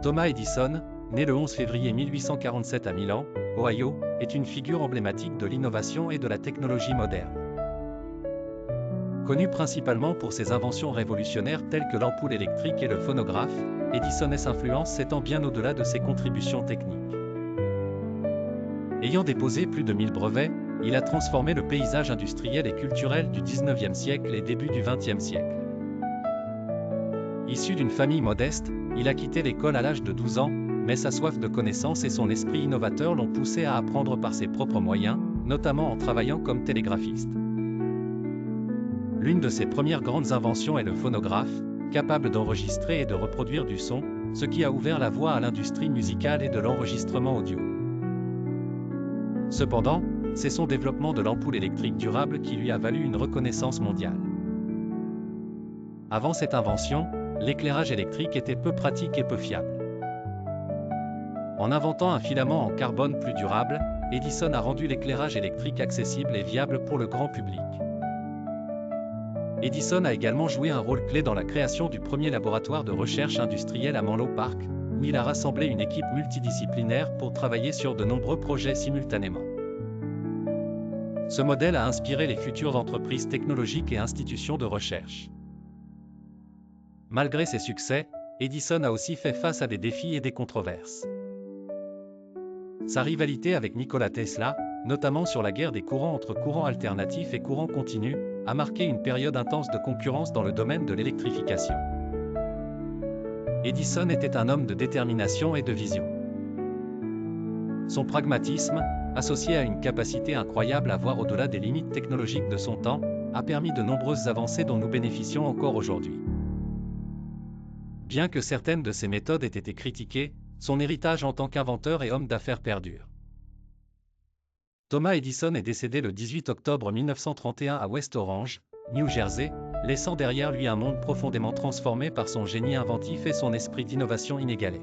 Thomas Edison, né le 11 février 1847 à Milan, Ohio, est une figure emblématique de l'innovation et de la technologie moderne. Connu principalement pour ses inventions révolutionnaires telles que l'ampoule électrique et le phonographe, Edison's influence s'étend bien au-delà de ses contributions techniques. Ayant déposé plus de 1000 brevets, il a transformé le paysage industriel et culturel du 19e siècle et début du 20e siècle. Issu d'une famille modeste, il a quitté l'école à l'âge de 12 ans, mais sa soif de connaissance et son esprit innovateur l'ont poussé à apprendre par ses propres moyens, notamment en travaillant comme télégraphiste. L'une de ses premières grandes inventions est le phonographe, capable d'enregistrer et de reproduire du son, ce qui a ouvert la voie à l'industrie musicale et de l'enregistrement audio. Cependant, c'est son développement de l'ampoule électrique durable qui lui a valu une reconnaissance mondiale. Avant cette invention, l'éclairage électrique était peu pratique et peu fiable. En inventant un filament en carbone plus durable, Edison a rendu l'éclairage électrique accessible et viable pour le grand public. Edison a également joué un rôle clé dans la création du premier laboratoire de recherche industrielle à Menlo Park, où il a rassemblé une équipe multidisciplinaire pour travailler sur de nombreux projets simultanément. Ce modèle a inspiré les futures entreprises technologiques et institutions de recherche. Malgré ses succès, Edison a aussi fait face à des défis et des controverses. Sa rivalité avec Nikola Tesla, notamment sur la guerre des courants entre courants alternatifs et courants continus, a marqué une période intense de concurrence dans le domaine de l'électrification. Edison était un homme de détermination et de vision. Son pragmatisme, associé à une capacité incroyable à voir au-delà des limites technologiques de son temps, a permis de nombreuses avancées dont nous bénéficions encore aujourd'hui. Bien que certaines de ses méthodes aient été critiquées, son héritage en tant qu'inventeur et homme d'affaires perdure. Thomas Edison est décédé le 18 octobre 1931 à West Orange, New Jersey, laissant derrière lui un monde profondément transformé par son génie inventif et son esprit d'innovation inégalé.